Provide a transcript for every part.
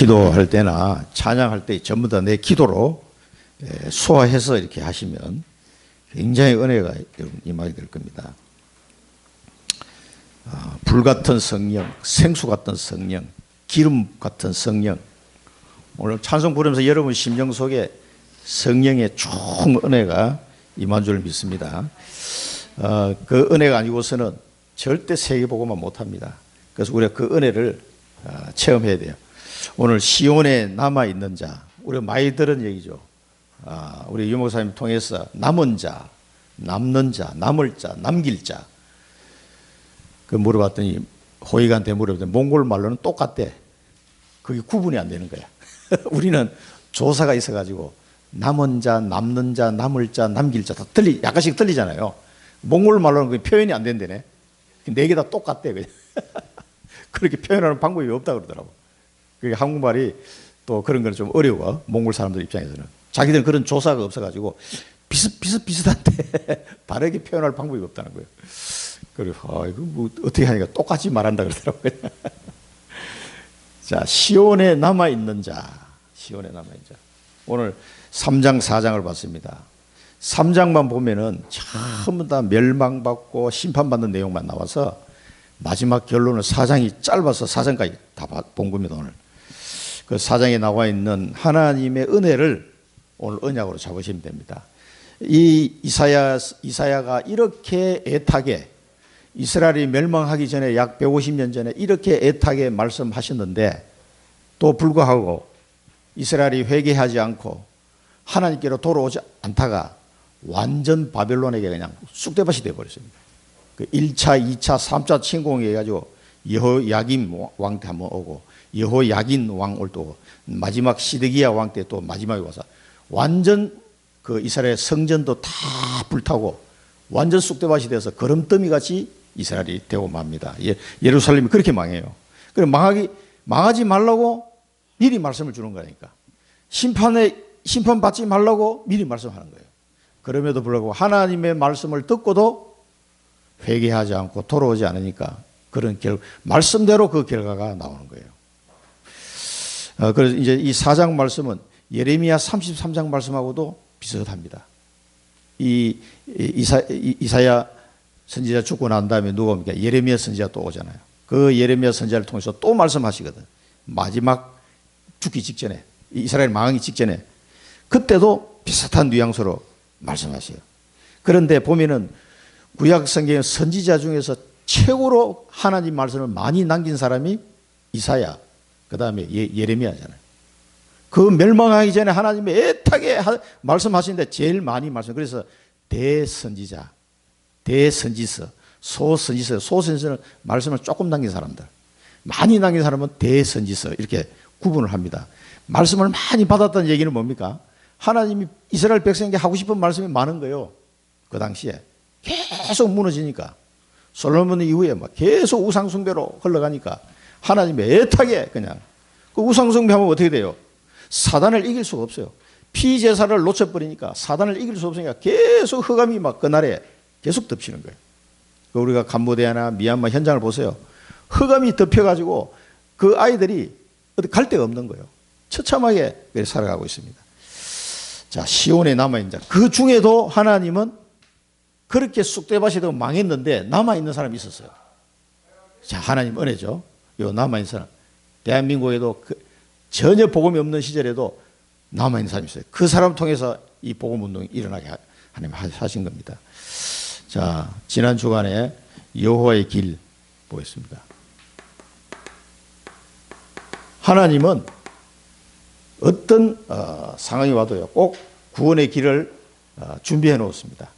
기도할 때나 찬양할 때 전부 다 내 기도로 소화해서 이렇게 하시면 굉장히 은혜가 임하게 될 겁니다. 불같은 성령, 생수 같은 성령, 기름 같은 성령. 오늘 찬송 부르면서 여러분 심령 속에 성령의 총 은혜가 임한 줄 믿습니다. 그 은혜가 아니고서는 절대 세계복음만 못합니다. 그래서 우리가 그 은혜를 체험해야 돼요. 오늘 시온에 남아있는 자, 우리가 많이 들은 얘기죠. 우리 유 목사님 통해서 남은 자, 남는 자, 남을 자, 남길 자. 그 물어봤더니 호익한테 물어봤더니 몽골 말로는 똑같대. 그게 구분이 안 되는 거야. 우리는 조사가 있어가지고 남은 자, 남는 자, 남을 자, 남길 자 다 약간씩 틀리잖아요. 몽골 말로는 그게 표현이 안 된다네. 네 개 다 똑같대. 그냥. 그렇게 표현하는 방법이 없다 그러더라고. 그게 한국말이 또 그런 건 좀 어려워. 몽골 사람들 입장에서는. 자기들은 그런 조사가 없어가지고 비슷비슷한데 다르게 표현할 방법이 없다는 거예요. 그리고 이거 뭐 어떻게 하니까 똑같이 말한다 그러더라고요. 자, 시온에 남아있는 자. 시온에 남아있는 자. 오늘 3장 4장을 봤습니다. 3장만 보면은 전부 다 멸망받고 심판받는 내용만 나와서 마지막 결론은 4장이 짧아서 4장까지 다 본 겁니다. 오늘 그 4장에 나와 있는 하나님의 은혜를 오늘 언약으로 잡으시면 됩니다. 이 이사야가 이렇게 애타게 이스라엘이 멸망하기 전에 약 150년 전에 이렇게 애타게 말씀하셨는데 또 불구하고 이스라엘이 회개하지 않고 하나님께로 돌아오지 않다가 완전 바벨론에게 그냥 쑥대밭이 되어버렸습니다. 그 1차, 2차, 3차 침공에 해가지고 여호야김 왕 때 한번 오고 여호야긴 왕 올 때 오고 마지막 시드기야 왕 때 또 마지막에 와서 완전 그 이스라엘 성전도 다 불타고 완전 쑥대밭이 돼서 거름더미 같이 이스라엘이 되고 맙니다. 예루살렘이 그렇게 망해요. 그래 망하지 말라고 미리 말씀을 주는 거니까 심판 받지 말라고 미리 말씀하는 거예요. 그럼에도 불구하고 하나님의 말씀을 듣고도 회개하지 않고 돌아오지 않으니까 그런 말씀대로 그 결과가 나오는 거예요. 그래서 이제 이 4장 말씀은 예레미야 33장 말씀하고도 비슷합니다. 이사야 선지자 죽고 난 다음에 누가 옵니까? 예레미야 선지자 또 오잖아요. 그 예레미야 선지자를 통해서 또 말씀하시거든. 마지막 죽기 직전에, 이스라엘 망하기 직전에 그때도 비슷한 뉘앙스로 말씀하세요. 그런데 보면은 구약 성경의 선지자 중에서 최고로 하나님 말씀을 많이 남긴 사람이 이사야, 그 다음에 예레미야잖아요. 그 멸망하기 전에 하나님이 애타게 말씀하시는데 제일 많이 말씀. 그래서 대선지자, 대선지서, 소선지서, 소선지서는 말씀을 조금 남긴 사람들, 많이 남긴 사람은 대선지서 이렇게 구분을 합니다. 말씀을 많이 받았다는 얘기는 뭡니까? 하나님이 이스라엘 백성에게 하고 싶은 말씀이 많은 거예요. 그 당시에 계속 무너지니까 솔로몬 이후에 막 계속 우상숭배로 흘러가니까 하나님이 애타게 그냥 그 우상숭배하면 어떻게 돼요? 사단을 이길 수가 없어요. 피제사를 놓쳐버리니까 사단을 이길 수 없으니까 계속 흑암이 막 그날에 계속 덮치는 거예요. 우리가 캄보디아나 미얀마 현장을 보세요. 흑암이 덮여가지고 그 아이들이 어디 갈 데가 없는 거예요. 처참하게 살아가고 있습니다. 자, 시온에 남아있는 자. 그 중에도 하나님은 그렇게 쑥대밭이 되고 망했는데 남아있는 사람이 있었어요. 자, 하나님 은혜죠. 요 남아있는 사람. 대한민국에도 전혀 복음이 없는 시절에도 남아있는 사람이 있어요. 그 사람 통해서 이 복음운동이 일어나게 하나님 하신 겁니다. 자, 지난 주간에 여호와의 길 보겠습니다. 하나님은 어떤 상황이 와도요, 꼭 구원의 길을 준비해 놓습니다.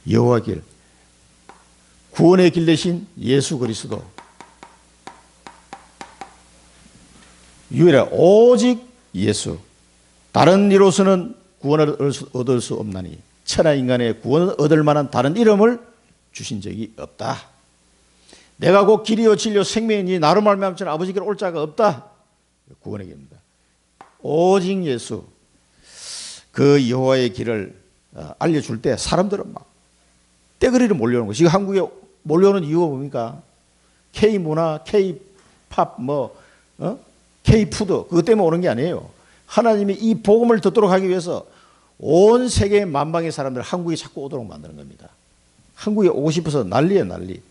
여호와 길, 구원의 길 대신 예수 그리스도, 유일한 오직 예수, 다른 이로서는 구원을 얻을 수 없나니 천하 인간의 구원을 얻을 만한 다른 이름을 주신 적이 없다. 내가 곧 길이요 진리요 생명이니 나로 말미암아 아버지께로 올 자가 없다. 구원의 길입니다. 오직 예수, 그 여호와의 길을 알려줄 때 사람들은 막 떼거리로 몰려오는 거예요. 지금 한국에 몰려오는 이유가 뭡니까? K 문화, K 팝 K푸드 그것 때문에 오는 게 아니에요. 하나님이 이 복음을 듣도록 하기 위해서 온 세계 만방의 사람들 한국에 자꾸 오도록 만드는 겁니다. 한국에 오고 싶어서 난리예요, 난리.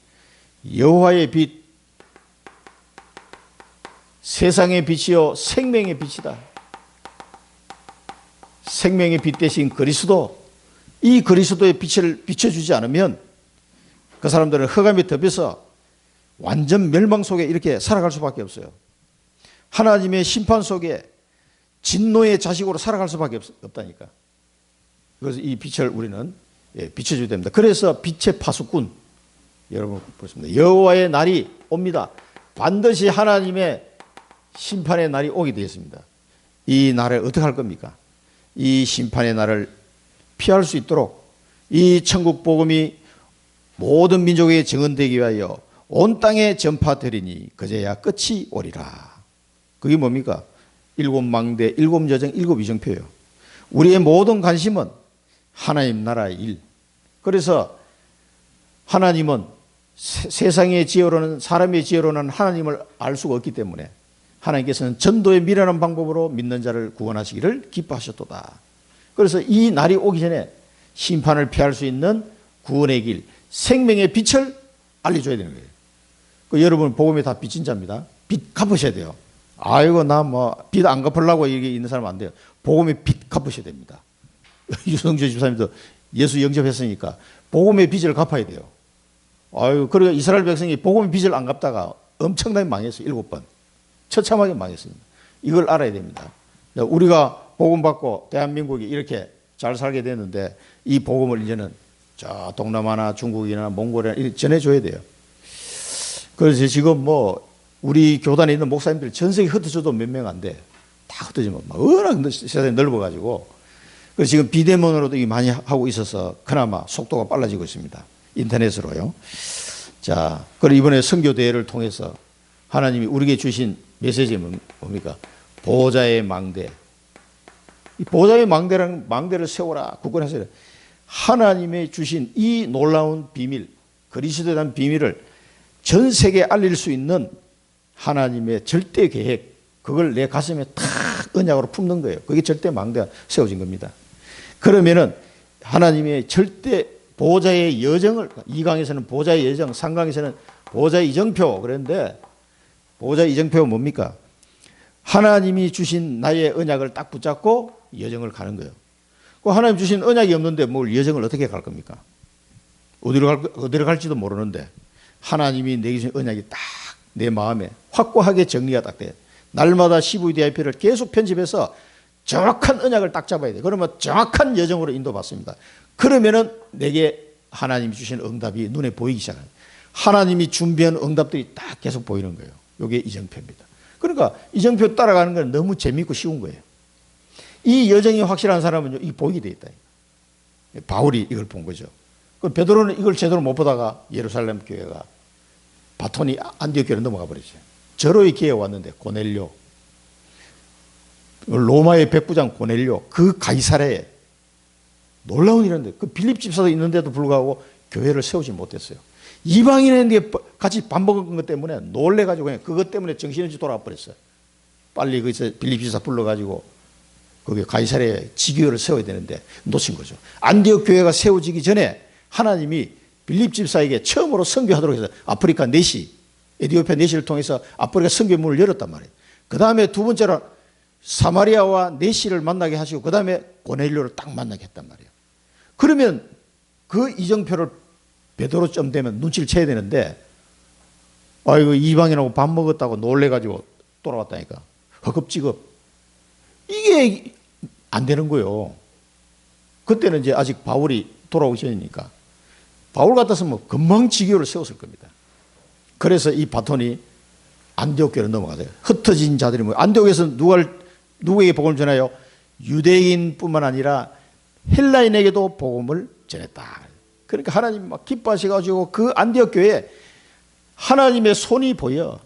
여호와의 빛, 세상의 빛이요 생명의 빛이다. 생명의 빛 대신 그리스도, 이 그리스도의 빛을 비춰주지 않으면 그 사람들은 흑암에 덮여서 완전 멸망 속에 이렇게 살아갈 수밖에 없어요. 하나님의 심판 속에 진노의 자식으로 살아갈 수밖에 없다니까. 그래서 이 빛을 우리는 비춰줘야 됩니다. 그래서 빛의 파수꾼, 여러분 보십니다. 여호와의 날이 옵니다. 반드시 하나님의 심판의 날이 오게 되었습니다. 이 날을 어떻게 할 겁니까? 이 심판의 날을 피할 수 있도록 이 천국 복음이 모든 민족에게 증언되기 위하여 온 땅에 전파되리니 그제야 끝이 오리라. 그게 뭡니까? 일곱 망대, 일곱 여정, 일곱 이정표예요. 우리의 모든 관심은 하나님 나라의 일. 그래서 하나님은 세상의 지혜로는, 사람의 지혜로는 하나님을 알 수가 없기 때문에 하나님께서는 전도의 미련한 방법으로 믿는 자를 구원하시기를 기뻐하셨도다. 그래서 이 날이 오기 전에 심판을 피할 수 있는 구원의 길, 생명의 빛을 알려줘야 되는 거예요. 그 여러분 복음에 다 빚진 자입니다. 빚 갚으셔야 돼요. 아이고 나 뭐 빚 안 갚으려고 이게 있는 사람 안 돼요. 복음의 빚 갚으셔야 됩니다. 유성주 집사님도 예수 영접했으니까 복음의 빚을 갚아야 돼요. 아유, 그리고 이스라엘 백성이 복음의 빚을 안 갚다가 엄청나게 망했어요. 7번. 처참하게 망했습니다. 이걸 알아야 됩니다. 우리가 복음 받고 대한민국이 이렇게 잘 살게 됐는데 이 복음을 이제는 저 동남아나 중국이나 몽골이나 전해줘야 돼요. 그래서 지금 뭐 우리 교단에 있는 목사님들 전 세계 흩어져도 몇 명 안 돼. 다 흩어지면 막 워낙 세상이 넓어가지고. 그래서 지금 비대면으로도 많이 하고 있어서 그나마 속도가 빨라지고 있습니다. 인터넷으로요. 자, 그리고 이번에 선교대회를 통해서 하나님이 우리에게 주신 메시지는 뭡니까? 보호자의 망대. 이 보호자의 망대를 세워라. 굳건하세요. 하나님의 주신 이 놀라운 비밀, 그리스도에 대한 비밀을 전 세계에 알릴 수 있는 하나님의 절대 계획, 그걸 내 가슴에 탁 언약으로 품는 거예요. 그게 절대 망대가 세워진 겁니다. 그러면은 하나님의 절대 보호자의 여정을, 2강에서는 보호자의 여정, 3강에서는 보호자의 이정표 그랬는데, 보호자의 이정표가 뭡니까? 하나님이 주신 나의 언약을 딱 붙잡고 여정을 가는 거예요. 그 하나님 주신 언약이 없는데 뭘 여정을 어떻게 갈 겁니까? 어디로 갈지도 모르는데 하나님이 내게 주신 언약이 딱 내 마음에 확고하게 정리가 딱 돼. 날마다 CVDIP를 계속 편집해서 정확한 언약을 딱 잡아야 돼. 그러면 정확한 여정으로 인도받습니다. 그러면은 내게 하나님이 주신 응답이 눈에 보이기 시작해요. 하나님이 준비한 응답들이 딱 계속 보이는 거예요. 이게 이정표입니다. 그러니까 이정표 따라가는 건 너무 재밌고 쉬운 거예요. 이 여정이 확실한 사람은 이 보이게 돼 있다. 바울이 이걸 본 거죠. 베드로는 이걸 제대로 못 보다가 예루살렘 교회가 바톤이 안디옥 교회로 넘어가 버리죠. 저로의 기회에 왔는데 고넬료, 로마의 백부장 고넬료, 그 가이사랴에 놀라운 일인데 그 빌립 집사도 있는데도 불구하고 교회를 세우지 못했어요. 이방인인데 같이 밥 먹은 것 때문에 놀래가지고 그냥 그것 때문에 정신없이 돌아와 버렸어요. 빨리 거기서 빌립 집사 불러가지고 거기 가이사랴에 지교회를 세워야 되는데 놓친 거죠. 안디옥 교회가 세워지기 전에 하나님이 빌립 집사에게 처음으로 선교하도록 해서 아프리카 내시, 에티오피아 내시를 통해서 아프리카 선교 문을 열었단 말이에요. 그 다음에 두 번째로 사마리아와 내시를 만나게 하시고 그 다음에 고넬료를 딱 만나게 했단 말이에요. 그러면 그 이정표를 베드로쯤 되면 눈치를 채야 되는데 아이고 이방인하고 밥 먹었다고 놀래가지고 돌아왔다니까. 허겁지겁. 이게 안 되는 거예요. 그때는 이제 아직 바울이 돌아오기 전이니까. 바울 같았으면 금방 지교를 세웠을 겁니다. 그래서 이 바톤이 안디옥 교회로 넘어가세요. 흩어진 자들이 뭐 안디옥에서 누구에게 복음을 전하여 유대인뿐만 아니라 헬라인에게도 복음을 전했다. 그러니까 하나님 막 기뻐하셔가지고 그 안디옥 교회에 하나님의 손이 보여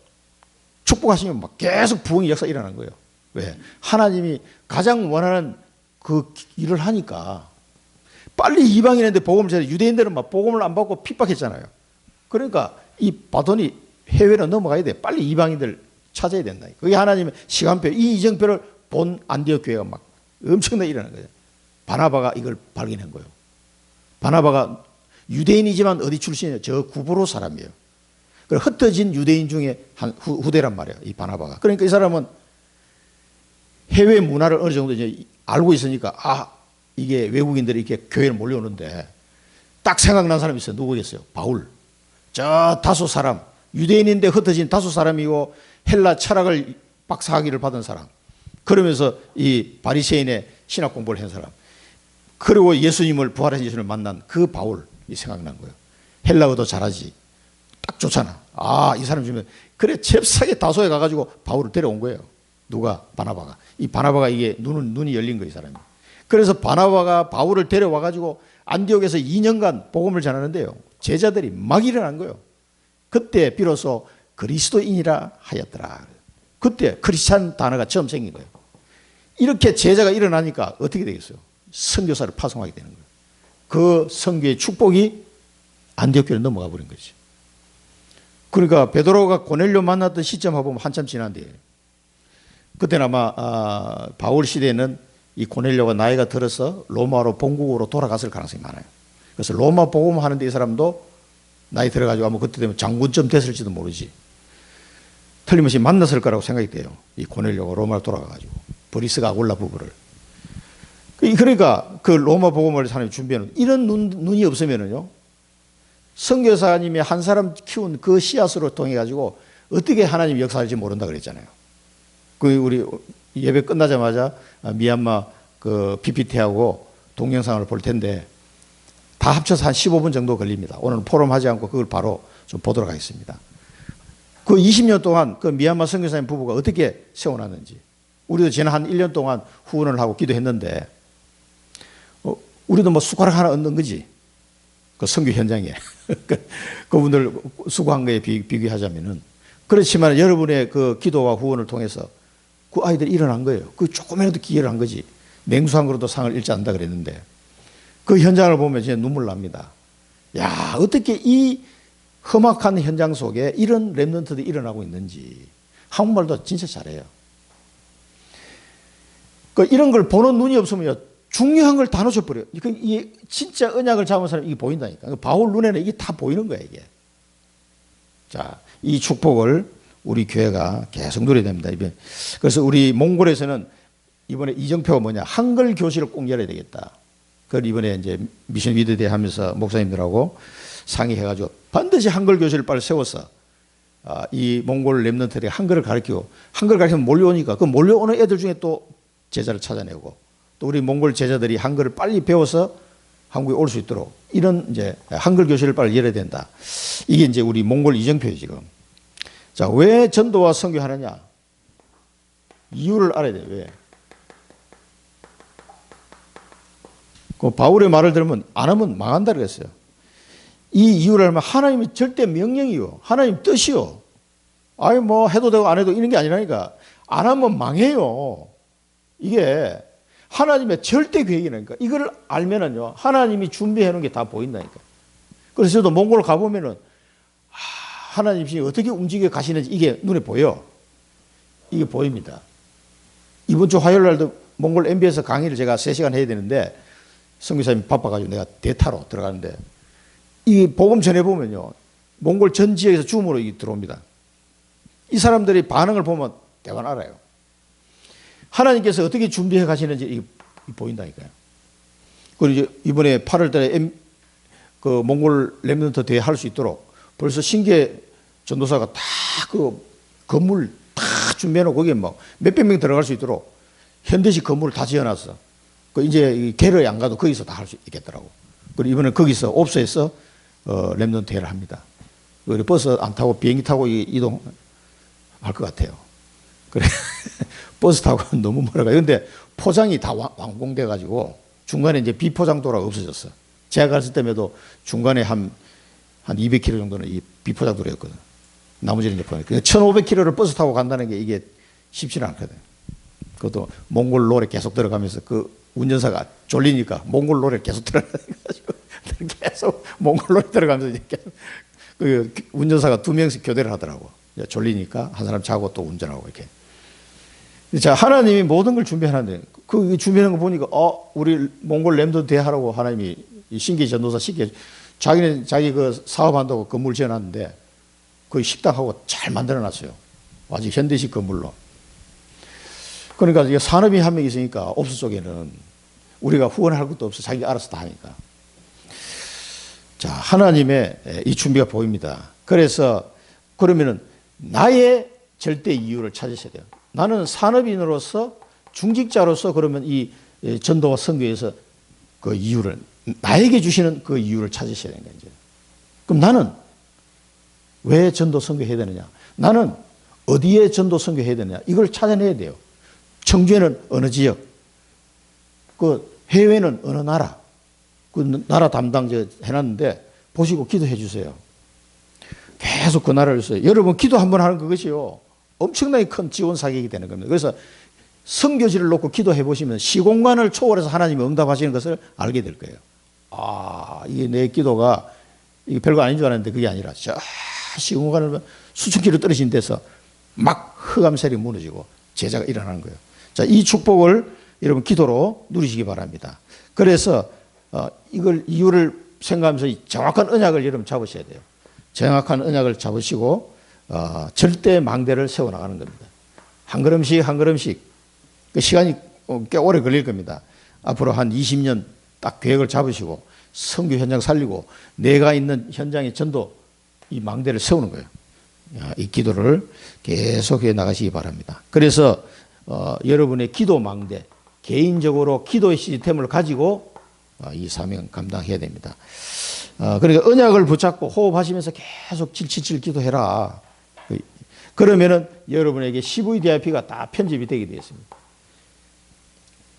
축복하시면 막 계속 부흥의 역사 일어나는 거예요. 왜? 하나님이 가장 원하는 그 일을 하니까. 빨리 이방인인데 복음을 전해. 유대인들은 막 복음을 안 받고 핍박했잖아요. 그러니까 이 바톤이 해외로 넘어가야 돼. 빨리 이방인들 찾아야 된다. 그게 하나님의 시간표, 이 이정표를 본 안디옥 교회가 막 엄청나게 일어난 거예요. 바나바가 이걸 발견한 거예요. 바나바가 유대인이지만 어디 출신이에요? 저 구브로 사람이에요. 그리고 흩어진 유대인 중에 한 후대란 말이에요. 이 바나바가. 그러니까 이 사람은 해외 문화를 어느 정도 이제 알고 있으니까 이게 외국인들이 이렇게 교회를 몰려오는데 딱 생각난 사람이 있어요. 누구겠어요? 바울. 저 다섯 사람, 유대인인데 흩어진 다섯 사람이고 헬라 철학을 박사학위를 받은 사람. 그러면서 이 바리새인의 신학 공부를 한 사람. 그리고 예수님을 부활하신 예수님을 만난 그 바울이 생각난 거예요. 헬라어도 잘하지. 딱 좋잖아. 이 사람 주면 그래 잽싸게 다소에 가가지고 바울을 데려온 거예요. 누가? 바나바가. 이 바나바가 이게 눈이 열린 거예요, 이 사람이. 그래서 바나바가 바울을 데려와가지고 안디옥에서 2년간 복음을 전하는데요. 제자들이 막 일어난 거예요. 그때 비로소 그리스도인이라 하였더라. 그때 크리스찬 단어가 처음 생긴 거예요. 이렇게 제자가 일어나니까 어떻게 되겠어요? 선교사를 파송하게 되는 거예요. 그 선교의 축복이 안디옥 교회로 넘어가 버린 거지. 그러니까 베드로가 고넬료 만났던 시점하고 보면 한참 지난 뒤에 그때는 아마 바울 시대에는 이 고넬료가 나이가 들어서 로마로 본국으로 돌아갔을 가능성이 많아요. 그래서 로마 복음하는데 이 사람도 나이 들어가지고 아마 그때 되면 장군쯤 됐을지도 모르지. 틀림없이 만났을 거라고 생각이 돼요. 이 고넬료가 로마로 돌아가가지고 브리스가 아굴라 부부를. 그러니까 그 로마 복음을 하나님 준비하는 이런 눈이 없으면은요. 선교사님이 한 사람 키운 그 씨앗으로 통해 가지고 어떻게 하나님 역사할지 모른다 그랬잖아요. 그 우리 예배 끝나자마자 미얀마 그 PPT하고 동영상을 볼 텐데 다 합쳐서 한 15분 정도 걸립니다. 오늘 포럼 하지 않고 그걸 바로 좀 보도록 하겠습니다. 그 20년 동안 그 미얀마 선교사님 부부가 어떻게 세워놨는지 우리도 지난 한 1년 동안 후원을 하고 기도했는데 우리도 뭐 숟가락 하나 얻는 거지. 그 선교 현장에. 그분들 수고한 거에 비교하자면은. 그렇지만 여러분의 그 기도와 후원을 통해서 그 아이들이 일어난 거예요. 그 조금이라도 기여를 한 거지. 냉수한 거로도 상을 잃지 않는다 그랬는데 그 현장을 보면 진짜 눈물 납니다. 야, 어떻게 이 험악한 현장 속에 이런 랩런트들이 일어나고 있는지. 한국말도 진짜 잘해요. 이런 걸 보는 눈이 없으면요. 중요한 걸 다 놓쳐버려요. 이 진짜 언약을 잡은 사람이 이게 보인다니까. 바울 눈에는 이게 다 보이는 거야, 이게. 자, 이 축복을 우리 교회가 계속 누려야 됩니다. 그래서 우리 몽골에서는 이번에 이정표가 뭐냐. 한글 교실을 꼭 열어야 되겠다. 그걸 이번에 이제 미션 위드대 하면서 목사님들하고 상의해가지고 반드시 한글 교실을 빨리 세워서 이 몽골 랩런트들이 한글을 가르치고 한글 가르치면 몰려오니까 그 몰려오는 애들 중에 또 제자를 찾아내고 또 우리 몽골 제자들이 한글을 빨리 배워서 한국에 올 수 있도록 이런 이제 한글 교실을 빨리 열어야 된다. 이게 이제 우리 몽골 이정표예요, 지금. 자, 왜 전도와 선교하느냐? 이유를 알아야 돼요. 왜? 그 바울의 말을 들으면 안 하면 망한다 그랬어요. 이 이유를 알면 하나님의 절대 명령이요. 하나님 뜻이요. 아니 뭐 해도 되고 안 해도 이런 게 아니라니까. 안 하면 망해요. 이게 하나님의 절대 계획이라니까. 이걸 알면은요. 하나님이 준비해 놓은 게 다 보인다니까. 그래서 저도 몽골 가보면은 하나님이 어떻게 움직여 가시는지 이게 눈에 보여. 이게 보입니다. 이번 주 화요일 날도 몽골 MB에서 강의를 제가 3시간 해야 되는데 선교사님이 바빠가지고 내가 대타로 들어가는데 이 복음 전해보면요. 몽골 전 지역에서 줌으로 들어옵니다. 이 사람들이 반응을 보면 대관 알아요. 하나님께서 어떻게 준비해 가시는지 보인다니까요. 그리고 이번에 8월 달에 그 몽골 랩런트 대회 할 수 있도록 벌써 신계 전도사가 다 그 건물 다 준비해놓고 거기에 막 몇백 명 들어갈 수 있도록 현대식 건물을 다 지어놨어. 그 이제 게르에 안 가도 거기서 다 할 수 있겠더라고. 그리고 이번에 거기서 옵스에서 랩런트 대회를 합니다. 그리고 버스 안 타고 비행기 타고 이동할 것 같아요. 그래. 버스 타고 너무 멀어가요. 근데 포장이 다 완공돼가지고 중간에 이제 비포장도로가 없어졌어. 제가 갔을 때에도 중간에 한 200km 정도는 이 비포장도로였거든. 나머지는 이제 포장. 1500km를 버스 타고 간다는 게 이게 쉽지는 않거든. 그것도 몽골 롤에 계속 들어가면서 그 운전사가 졸리니까 몽골 롤에 계속 들어가가지고 계속 몽골 롤에 들어가면서 이제 계속 그 운전사가 2명씩 교대를 하더라고. 졸리니까 한 사람 자고 또 운전하고 이렇게. 자, 하나님이 모든 걸 준비하는데 그 준비하는 거 보니까 우리 몽골 램도 대하라고 하나님이 신기 전도사 시켜 자기는 자기 그 사업한다고 건물 지어놨는데 그 식당하고 잘 만들어놨어요. 아주 현대식 건물로. 그러니까 이게 산업이 한 명 있으니까 옵스 쪽에는 우리가 후원할 것도 없어 자기가 알아서 다 하니까. 자, 하나님의 이 준비가 보입니다. 그래서 그러면은 나의 절대 이유를 찾으셔야 돼요. 나는 산업인으로서 중직자로서 그러면 이 전도와 선교에서 그 이유를 나에게 주시는 그 이유를 찾으셔야 되는 거죠. 그럼 나는 왜 전도 선교해야 되느냐? 나는 어디에 전도 선교해야 되느냐? 이걸 찾아내야 돼요. 청주에는 어느 지역, 그 해외는 어느 나라, 그 나라 담당 해놨는데 보시고 기도해 주세요. 계속 그 나라를 써요. 여러분 기도 한번 하는 그것이요. 엄청나게 큰 지원 사격이 되는 겁니다. 그래서 선교지를 놓고 기도해 보시면 시공간을 초월해서 하나님이 응답하시는 것을 알게 될 거예요. 이게 내 기도가 이게 별거 아닌 줄 알았는데 그게 아니라 저 시공간을 수천 킬로 떨어진 데서 막 흑암셀이 무너지고 제자가 일어나는 거예요. 자, 이 축복을 여러분 기도로 누리시기 바랍니다. 그래서 이걸 이유를 생각하면서 정확한 언약을 여러분 잡으셔야 돼요. 정확한 언약을 잡으시고 절대 망대를 세워나가는 겁니다. 한 걸음씩 한 걸음씩 그 시간이 꽤 오래 걸릴 겁니다. 앞으로 한 20년 딱 계획을 잡으시고 선교 현장 살리고 내가 있는 현장의 전도 이 망대를 세우는 거예요. 이 기도를 계속해 나가시기 바랍니다. 그래서 여러분의 기도 망대, 개인적으로 기도의 시스템을 가지고 이 사명 감당해야 됩니다. 그러니까 언약을 붙잡고 호흡하시면서 계속 777 기도해라. 그러면은 여러분에게 CVDIP가 다 편집이 되게 되어 있습니다.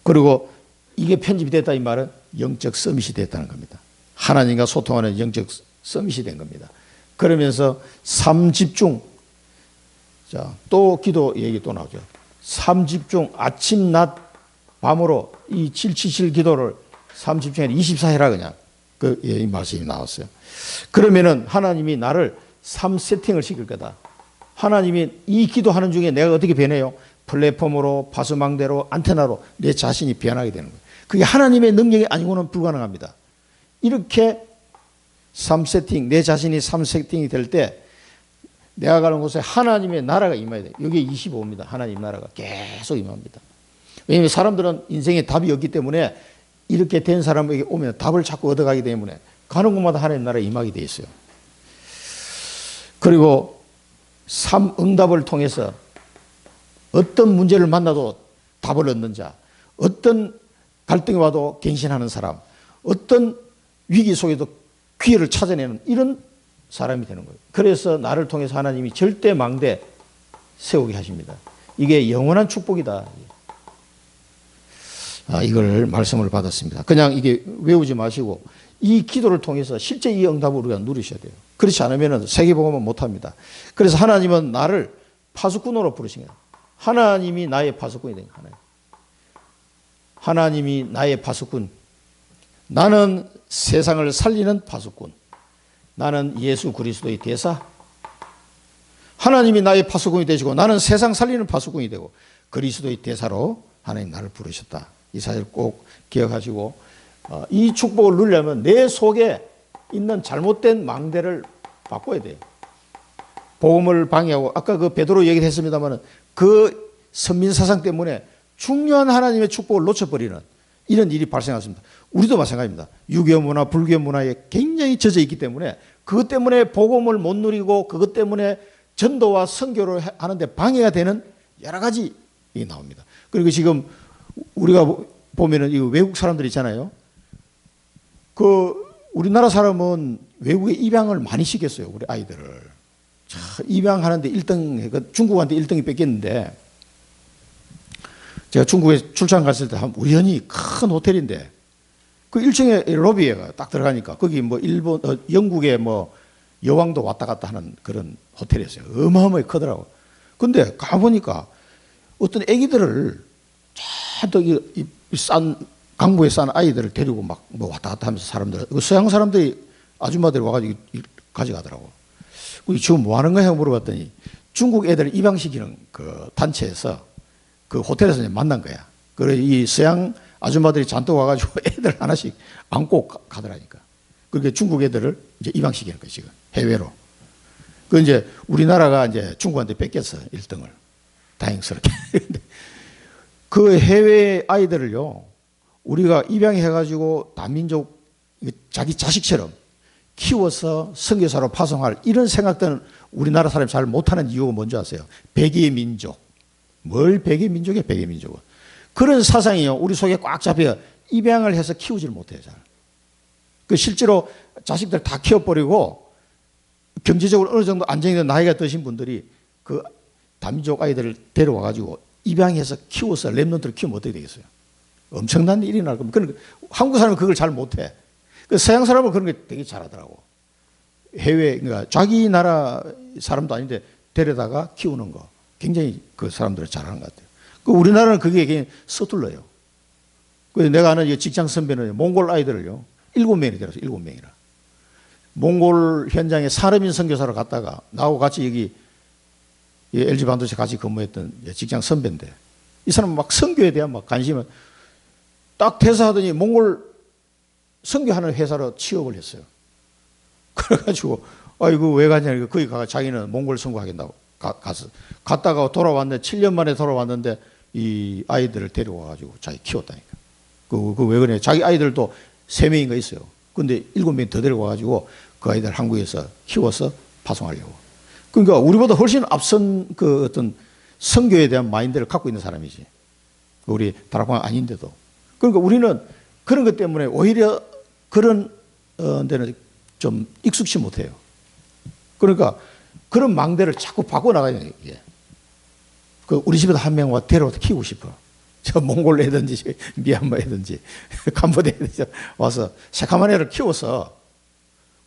그리고 이게 편집이 됐다 이 말은 영적 서밋이 됐다는 겁니다. 하나님과 소통하는 영적 서밋이 된 겁니다. 그러면서 삶 집중. 자, 또 기도 얘기 또 나오죠. 삶 집중, 아침, 낮, 밤으로 이 777 기도를 삶 집중해 24해라 그냥. 이 말씀이 나왔어요. 그러면은 하나님이 나를 삶 세팅을 시킬 거다. 하나님이 이 기도하는 중에 내가 어떻게 변해요? 플랫폼으로, 파수망대로, 안테나로 내 자신이 변하게 되는 거예요. 그게 하나님의 능력이 아니고는 불가능합니다. 이렇게 삶 세팅, 내 자신이 삶 세팅이 될 때 내가 가는 곳에 하나님의 나라가 임해야 돼요. 여기 25입니다. 하나님 나라가 계속 임합니다. 왜냐하면 사람들은 인생에 답이 없기 때문에 이렇게 된 사람에게 오면 답을 자꾸 얻어가기 때문에 가는 곳마다 하나님 나라에 임하게 돼 있어요. 그리고 삶 응답을 통해서 어떤 문제를 만나도 답을 얻는 자, 어떤 갈등이 와도 갱신하는 사람, 어떤 위기 속에도 기회를 찾아내는 이런 사람이 되는 거예요. 그래서 나를 통해서 하나님이 절대 망대 세우게 하십니다. 이게 영원한 축복이다. 이걸 말씀을 받았습니다. 그냥 이게 외우지 마시고 이 기도를 통해서 실제 이 응답을 우리가 누리셔야 돼요. 그렇지 않으면 세계복음은 못합니다. 그래서 하나님은 나를 파수꾼으로 부르신 거예요. 하나님이 나의 파수꾼이 된 거예요. 하나님이 나의 파수꾼. 나는 세상을 살리는 파수꾼. 나는 예수 그리스도의 대사. 하나님이 나의 파수꾼이 되시고 나는 세상 살리는 파수꾼이 되고 그리스도의 대사로 하나님 나를 부르셨다. 이 사실을 꼭 기억하시고 이 축복을 누리려면 내 속에 있는 잘못된 망대를 바꿔야 돼요. 복음을 방해하고 아까 그 베드로 얘기를 했습니다만 그 선민사상 때문에 중요한 하나님의 축복을 놓쳐버리는 이런 일이 발생했습니다. 우리도 마찬가지입니다. 유교 문화, 불교 문화에 굉장히 젖어 있기 때문에 그것 때문에 복음을 못 누리고 그것 때문에 전도와 선교를 하는데 방해가 되는 여러 가지 이 나옵니다. 그리고 지금 우리가 보면은 이 외국 사람들 있잖아요. 그 우리나라 사람은 외국에 입양을 많이 시켰어요. 우리 아이들을. 자, 입양하는데 1등, 중국한테 1등이 뺏겼는데 제가 중국에 출장 갔을 때 우연히 큰 호텔인데 그 1층에 로비에 딱 들어가니까 거기 뭐 일본, 영국의 뭐 여왕도 왔다 갔다 하는 그런 호텔이었어요. 어마어마하게 크더라고. 근데 가보니까 어떤 애기들을 저기 싼 강부에 싼 아이들을 데리고 막 뭐 왔다 갔다 하면서 사람들, 서양 사람들이 아줌마들이 와가지고 가져가더라고. 지금 뭐 하는 거야? 물어봤더니 중국 애들 입양시키는 그 단체에서 그 호텔에서 이제 만난 거야. 그래 이 서양 아줌마들이 잔뜩 와가지고 애들 하나씩 안고 가더라니까. 그렇게 중국 애들을 이제 입양시키는 거야 지금 해외로. 그 이제 우리나라가 이제 중국한테 뺏겼어 1등을 다행스럽게. 그 해외 아이들을요 우리가 입양해가지고 다민족 자기 자식처럼 키워서 선교사로 파송할 이런 생각들은 우리나라 사람이 잘 못하는 이유가 뭔지 아세요? 백의 민족. 뭘 백의 민족이야 백의 민족은. 그런 사상이요 우리 속에 꽉 잡혀 입양을 해서 키우지를 못해요 잘. 그 실제로 자식들 다 키워버리고 경제적으로 어느 정도 안정된 나이가 드신 분들이 그 다민족 아이들을 데려와가지고 입양해서 키워서 랩런트를 키우면 어떻게 되겠어요? 엄청난 일이 날 겁니다. 그러니까 한국 사람은 그걸 잘 못해. 그 서양 사람은 그런 게 되게 잘하더라고. 해외, 그러니까 자기 나라 사람도 아닌데 데려다가 키우는 거. 굉장히 그 사람들은 잘하는 것 같아요. 그 우리나라는 그게 그냥 서툴러요. 그래서 내가 아는 직장 선배는 몽골 아이들을요, 7명이 데려서 7명이나. 몽골 현장에 사르민 선교사로 갔다가 나하고 같이 여기 LG 반도체 같이 근무했던 직장 선배인데 이 사람은 막 선교에 대한 막 관심을 딱 퇴사하더니 몽골 선교하는 회사로 취업을 했어요. 그래가지고 이거 왜 가냐 거기 가가 자기는 몽골 선교하겠다고 갔다가 돌아왔는데 7년 만에 돌아왔는데 이 아이들을 데려와가지고 자기 키웠다니까. 그 왜 그래? 자기 아이들도 3명인가 있어요. 근데 7명 더 데려와가지고 그 아이들 한국에서 키워서 파송하려고. 그러니까 우리보다 훨씬 앞선 그 어떤 선교에 대한 마인드를 갖고 있는 사람이지. 우리 다락방 아닌데도. 그러니까 우리는 그런 것 때문에 오히려 그런 데는 좀 익숙치 못해요. 그러니까 그런 망대를 자꾸 바꿔나가야 돼요. 이게. 그 우리 집에도 한 명 와 데려와서 키우고 싶어. 저 몽골 애든지 미얀마 애든지 캄보디아 애든지 와서 새카만 애를 키워서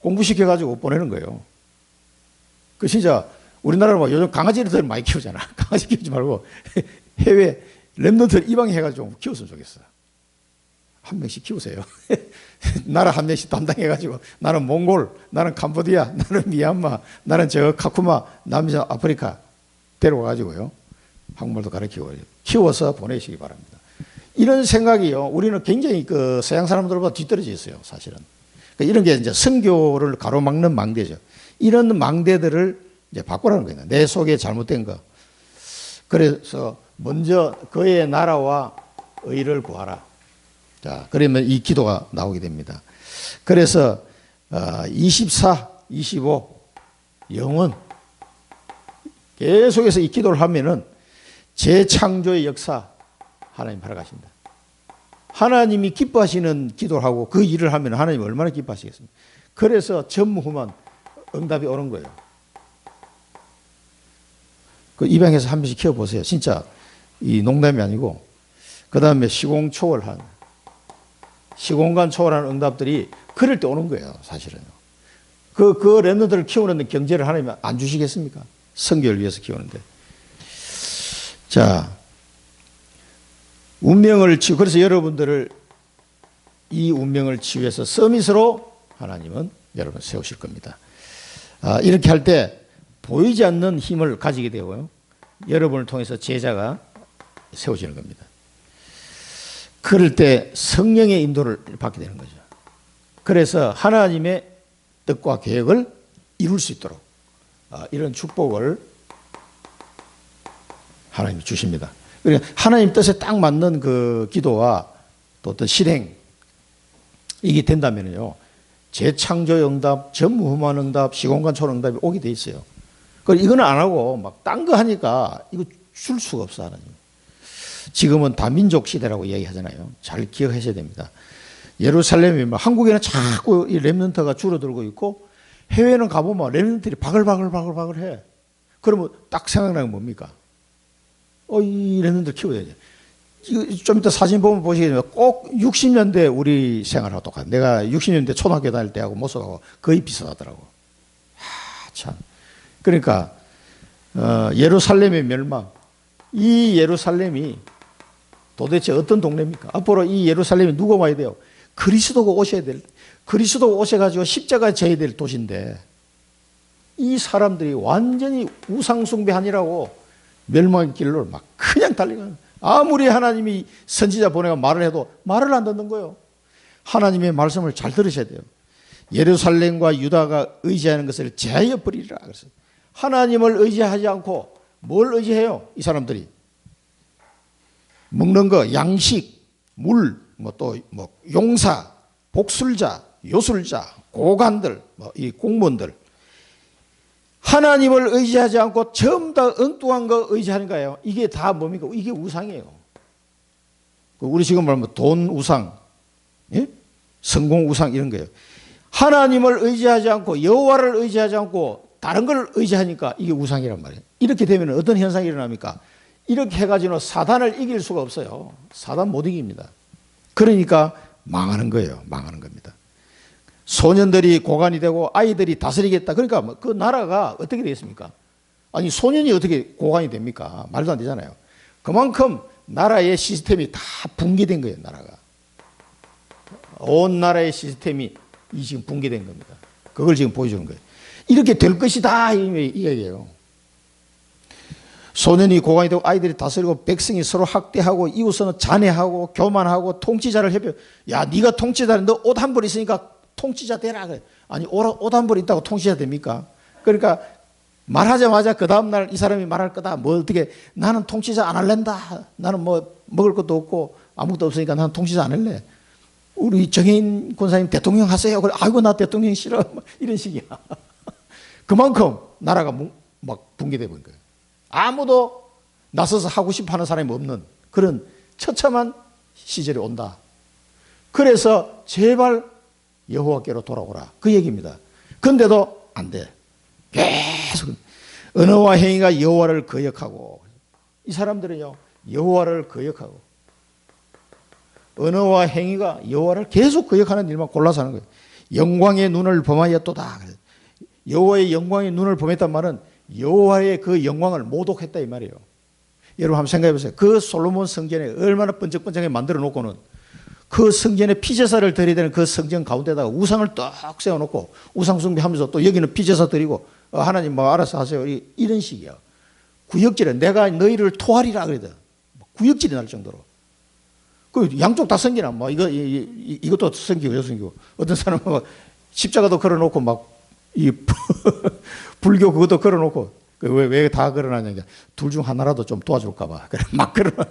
공부시켜가지고 보내는 거예요. 그 진짜 우리나라는 뭐 요즘 강아지를 많이 키우잖아. 강아지 키우지 말고 해외 랩런트를 입양해가지고 키웠으면 좋겠어. 한 명씩 키우세요. 나라 한 명씩 담당해가지고 나는 몽골, 나는 캄보디아, 나는 미얀마, 나는 저 카쿠마, 남자 아프리카 데려와가지고요. 한국말도 가르치고 키워서 보내시기 바랍니다. 이런 생각이요. 우리는 굉장히 그 서양 사람들보다 뒤떨어져 있어요. 사실은. 그러니까 이런 게 이제 선교를 가로막는 망대죠. 이런 망대들을 이제 바꾸라는 거예요. 내 속에 잘못된 거. 그래서 먼저 그의 나라와 의를 구하라. 자, 그러면 이 기도가 나오게 됩니다. 그래서 24, 25 영원 계속해서 이 기도를 하면은 재창조의 역사 하나님 바라가신다. 하나님이 기뻐하시는 기도를 하고 그 일을 하면 하나님 얼마나 기뻐하시겠습니까? 그래서 전무후무한 응답이 오는 거예요. 그 입양해서 한 번씩 키워보세요. 진짜 이 농담이 아니고 그 다음에 시공간 초월하는 응답들이 그럴 때 오는 거예요. 사실은. 그 랩런트를 키우는 경제를 하나님 안 주시겠습니까? 선교를 위해서 키우는데. 자, 운명을 그래서 여러분들을 이 운명을 치유해서 서밋으로 하나님은 여러분 세우실 겁니다. 이렇게 할 때 보이지 않는 힘을 가지게 되고요. 여러분을 통해서 제자가 세워지는 겁니다. 그럴 때 성령의 인도를 받게 되는 거죠. 그래서 하나님의 뜻과 계획을 이룰 수 있도록 이런 축복을 하나님이 주십니다. 그러니까 하나님 뜻에 딱 맞는 그 기도와 또 어떤 실행 이게 된다면요. 재창조 응답, 전무후무한 응답, 시공간 초월 응답이 오게 돼 있어요. 그러니까 이거는 안 하고 막 딴 거 하니까 이거 줄 수가 없어 하나님. 지금은 다민족 시대라고 이야기하잖아요. 잘 기억하셔야 됩니다. 예루살렘이 한국에는 자꾸 이 렘넌트가 줄어들고 있고 해외는 가보면 렘넌트들이 바글바글 해. 그러면 딱 생각나는 게 뭡니까? 이 렘넌트를 키워야지. 좀 이따 사진 보면 보시겠지만 꼭 60년대 우리 생활하고 똑같아. 내가 60년대 초등학교 다닐 때하고 모습하고 거의 비슷하더라고. 참. 그러니까 예루살렘의 멸망. 이 예루살렘이 도대체 어떤 동네입니까? 앞으로 이 예루살렘이 누가 와야 돼요? 그리스도가 오셔야 될, 그리스도가 오셔가지고 십자가에 져야 될 도시인데 이 사람들이 완전히 우상숭배하니라고 멸망의 길로 막 그냥 달리는, 아무리 하나님이 선지자 보내가 말을 해도 말을 안 듣는 거예요. 하나님의 말씀을 잘 들으셔야 돼요. 예루살렘과 유다가 의지하는 것을 제하여 버리리라 그랬어요. 하나님을 의지하지 않고 뭘 의지해요? 이 사람들이 먹는 거, 양식, 물, 또 용사, 복술자, 요술자, 고관들, 이 공무원들, 하나님을 의지하지 않고 전부 다 엉뚱한 거 의지하는 거예요. 이게 다 뭡니까? 이게 우상이에요. 우리 지금 말하면 돈 우상, 예? 성공 우상 이런 거예요. 하나님을 의지하지 않고 여호와를 의지하지 않고 다른 걸 의지하니까 이게 우상이란 말이에요. 이렇게 되면 어떤 현상이 일어납니까? 이렇게 해가지고 사단을 이길 수가 없어요. 사단 못 이깁니다. 그러니까 망하는 거예요. 망하는 겁니다. 소년들이 고관이 되고 아이들이 다스리겠다. 그러니까 그 나라가 어떻게 되겠습니까? 아니 소년이 어떻게 고관이 됩니까? 말도 안 되잖아요. 그만큼 나라의 시스템이 다 붕괴된 거예요. 나라가. 온 나라의 시스템이 지금 붕괴된 겁니다. 그걸 지금 보여주는 거예요. 이렇게 될 것이다 이 얘기예요. 소년이 고관이 되고 아이들이 다스리고 백성이 서로 학대하고 이웃은 잔해하고 교만하고 통치자를 해표. 야 네가 통치자인데 너 옷 한 벌 있으니까 통치자 되라 그래. 아니 옷 한 벌 있다고 통치자 됩니까? 그러니까 말하자마자 그 다음날 이 사람이 말할 거다. 뭐 어떻게 나는 통치자 안 할랜다. 나는 뭐 먹을 것도 없고 아무것도 없으니까 나는 통치자 안 할래. 우리 정혜인 권사님 대통령 하세요. 그래 아이고 나 대통령 싫어. 이런 식이야. 그만큼 나라가 막 붕괴돼 버린 거예요. 아무도 나서서 하고 싶어 하는 사람이 없는 그런 처참한 시절이 온다. 그래서 제발 여호와께로 돌아오라. 그 얘기입니다. 근데도 안 돼. 계속 언어와 행위가 여호와를 거역하고, 이 사람들은요 여호와를 거역하고 언어와 행위가 여호와를 계속 거역하는 일만 골라서 하는 거예요. 영광의 눈을 범하였도다. 여호와의 영광의 눈을 범했단 말은 여호와의 그 영광을 모독했다 이 말이에요. 여러분 한번 생각해 보세요. 그 솔로몬 성전에 얼마나 번쩍번쩍하게 만들어 놓고는 그 성전에 피제사를 드려야 되는 그 성전 가운데다가 우상을 딱 세워놓고 우상 숭배하면서 또 여기는 피제사 드리고 하나님 뭐 알아서 하세요. 이런 식이야. 구역질은 내가 너희를 토하리라 그러거든. 구역질이 날 정도로. 그 양쪽 다 섬기나 뭐 이것도 섬기고 이거 섬기고 어떤 사람은 막 십자가도 걸어놓고 막 이 불교 그것도 걸어놓고 왜 다 걸어놨냐 둘 중 하나라도 좀 도와줄까봐 그래 막 걸어놔.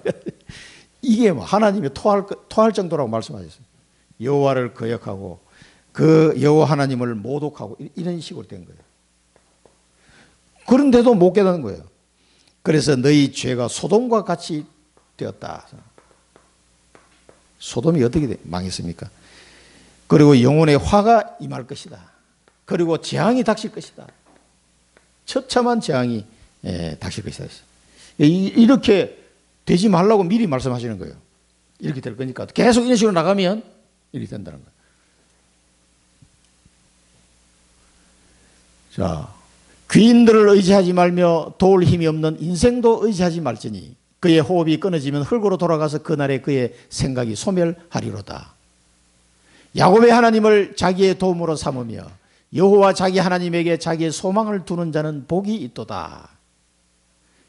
이게 뭐 하나님이 토할 정도라고 말씀하셨어요. 여호와를 거역하고 그 여호와 하나님을 모독하고 이런 식으로 된 거예요. 그런데도 못 깨닫는 거예요. 그래서 너희 죄가 소돔과 같이 되었다. 소돔이 어떻게 망했습니까? 그리고 영혼의 화가 임할 것이다. 그리고 재앙이 닥칠 것이다. 처참한 재앙이 닥칠 것이다. 이렇게 되지 말라고 미리 말씀하시는 거예요. 이렇게 될 거니까 계속 이런 식으로 나가면 이렇게 된다는 거예요. 자, 귀인들을 의지하지 말며 도울 힘이 없는 인생도 의지하지 말지니 그의 호흡이 끊어지면 흙으로 돌아가서 그날에 그의 생각이 소멸하리로다. 야곱의 하나님을 자기의 도움으로 삼으며 여호와 자기 하나님에게 자기의 소망을 두는 자는 복이 있도다.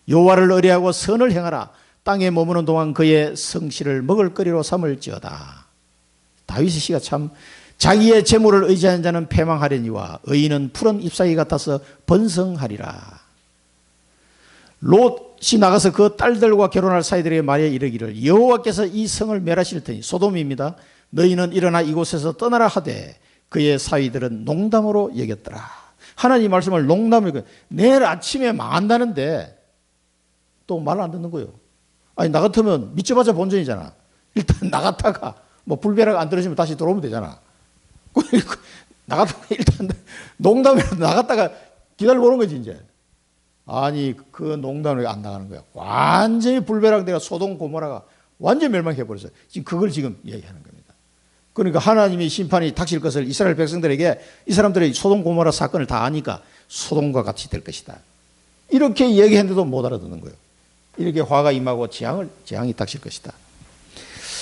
여호와를 의뢰하고 선을 행하라. 땅에 머무는 동안 그의 성실을 먹을거리로 삼을지어다. 다윗의 시가 참 자기의 재물을 의지하는 자는 패망하려니와 의인은 푸른 잎사귀 같아서 번성하리라. 롯이 나가서 그 딸들과 결혼할 사이들에게 말해 이르기를 여호와께서 이 성을 멸하실 테니 소돔입니다. 너희는 일어나 이곳에서 떠나라 하되 그의 사위들은 농담으로 여겼더라. 하나님 말씀을 농담으로 내일 아침에 망한다는데 또 말 안 듣는 거예요. 아니 나 같으면 믿자마자 본전이잖아. 일단 나갔다가 뭐 불벼락 안 떨어지면 다시 들어오면 되잖아. 나 같으면 일단 농담으로 나갔다가 기다리고 오는 거지 이제. 아니 그 농담으로 안 나가는 거야. 완전히 불벼락 내가 소돔 고모라가 완전히 멸망해버렸어요. 지금 그걸 지금 얘기하는 겁니다. 그러니까 하나님의 심판이 닥칠 것을 이스라엘 백성들에게 이 사람들의 소돔 고모라 사건을 다 아니까 소돔과 같이 될 것이다. 이렇게 얘기했는데도 못 알아듣는 거예요. 이렇게 화가 임하고 재앙이 닥칠 것이다.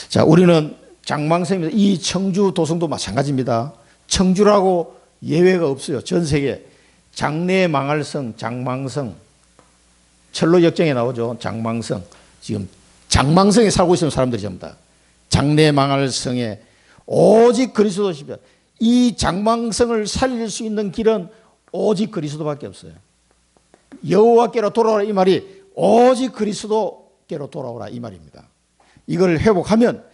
자, 우리는 장망성입니다. 이 청주 도성도 마찬가지입니다. 청주라고 예외가 없어요. 전 세계 장래 망할 성, 장망성. 철로 역정에 나오죠. 장망성. 지금 장망성에 살고 있는 사람들이 전부 다. 장래 망할 성에 오직 그리스도시며 이 장망성을 살릴 수 있는 길은 오직 그리스도밖에 없어요. 여호와께로 돌아오라 이 말이 오직 그리스도께로 돌아오라 이 말입니다. 이걸 회복하면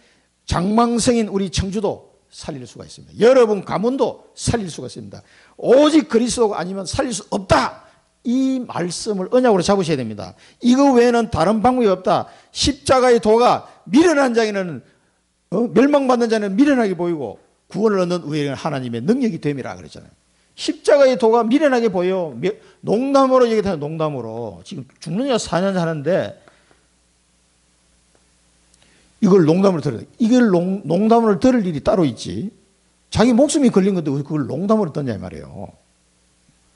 장망성인 우리 청주도 살릴 수가 있습니다. 여러분 가문도 살릴 수가 있습니다. 오직 그리스도가 아니면 살릴 수 없다. 이 말씀을 언약으로 잡으셔야 됩니다. 이거 외에는 다른 방법이 없다. 십자가의 도가 미련한 자에는 멸망받는 자는 미련하게 보이고 구원을 얻는 우리에게는 하나님의 능력이 됨이라 그랬잖아요. 십자가의 도가 미련하게 보여. 농담으로 얘기해요. 농담으로. 지금 죽는 지가 4년 사는데 이걸 농담으로 들어요. 이걸 농담으로 들을 일이 따로 있지. 자기 목숨이 걸린 건데 왜 그걸 농담으로 듣냐 이 말이에요.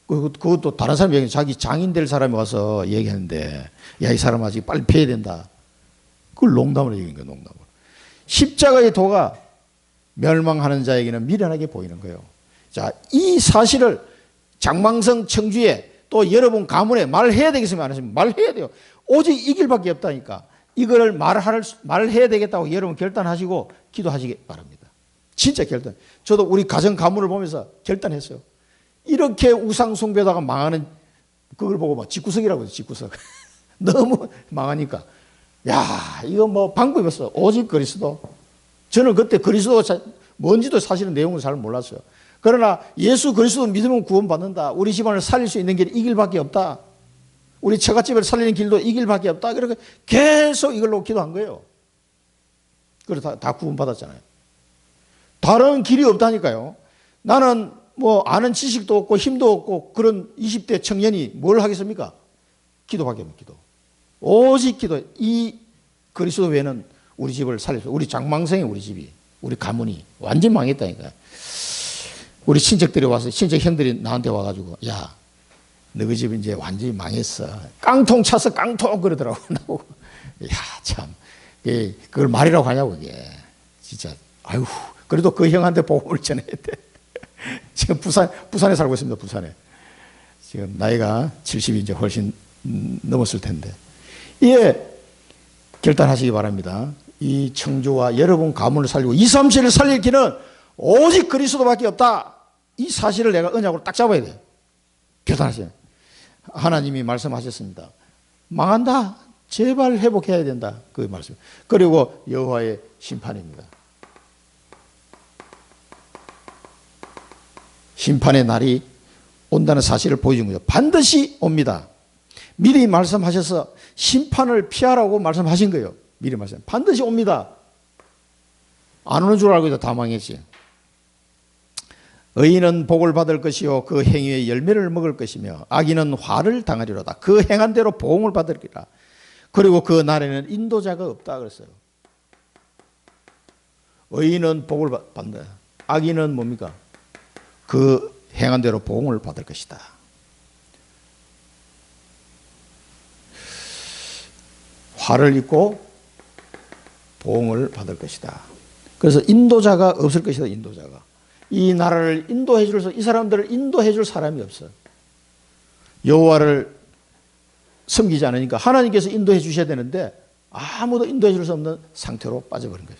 그것도 다른 사람이 얘기해. 자기 장인 될 사람이 와서 얘기하는데 야, 이 사람 아직 빨리 패야 된다. 그걸 농담으로 얘기한 거예요. 농담으로. 십자가의 도가 멸망하는 자에게는 미련하게 보이는 거예요. 자, 이 사실을 장망성 청주에 또 여러분 가문에 말해야 되겠으면 안 하시면 말해야 돼요. 오직 이 길밖에 없다니까. 이거를 말해야 되겠다고 여러분 결단하시고 기도하시기 바랍니다. 진짜 결단. 저도 우리 가정 가문을 보면서 결단했어요. 이렇게 우상 숭배다가 망하는 그걸 보고 막 집구석이라고 해요. 집구석. 너무 망하니까. 야, 이거 뭐 방법이 없어. 오직 그리스도. 저는 그때 그리스도가 뭔지도 사실은 내용을 잘 몰랐어요. 그러나 예수 그리스도 믿으면 구원받는다. 우리 집안을 살릴 수 있는 길이 이 길밖에 없다. 우리 처갓집을 살리는 길도 이 길밖에 없다. 그렇게 계속 이걸로 기도한 거예요. 그래서 다 구원받았잖아요. 다른 길이 없다니까요. 나는 뭐 아는 지식도 없고 힘도 없고 그런 20대 청년이 뭘 하겠습니까? 기도밖에 없는 기도. 오직 기도. 이 그리스도 외에는 우리 집을 살릴 수, 우리 장망성이 우리 집이, 우리 가문이 완전 망했다니까요. 우리 친척들이 와서, 친척 형들이 나한테 와가지고, 야, 너희 집 이제 완전히 망했어. 깡통 차서 깡통 그러더라고. 나보고. 야, 참. 그걸 말이라고 하냐고, 이게. 진짜, 아유. 그래도 그 형한테 복음을 전해야 돼. 지금 부산에 살고 있습니다, 부산에. 지금 나이가 70이 이제 훨씬 넘었을 텐데. 예, 결단하시기 바랍니다. 이 청주와 여러분 가문을 살리고 2, 3, 7을 살릴 길은 오직 그리스도밖에 없다. 이 사실을 내가 언약으로 딱 잡아야 돼요. 결단하세요. 하나님이 말씀하셨습니다. 망한다. 제발 회복해야 된다. 그 말씀. 그리고 여호와의 심판입니다. 심판의 날이 온다는 사실을 보여준 거죠. 반드시 옵니다. 미리 말씀하셔서 심판을 피하라고 말씀하신 거예요. 미리 말씀. 반드시 옵니다. 안 오는 줄 알고 다 망했지. 의인은 복을 받을 것이요 그 행위의 열매를 먹을 것이며 악인은 화를 당하리로다. 그 행한 대로 보응을 받으리라. 그리고 그 날에는 인도자가 없다 그랬어요. 의인은 복을 받는다. 악인은 뭡니까? 그 행한 대로 보응을 받을 것이다. 화를 입고 보응을 받을 것이다. 그래서 인도자가 없을 것이다. 인도자가. 이 나라를 인도해 줄서 이 사람들을 인도해 줄 사람이 없어요. 여호와를 섬기지 않으니까 하나님께서 인도해 주셔야 되는데 아무도 인도해 줄 수 없는 상태로 빠져버린 거죠.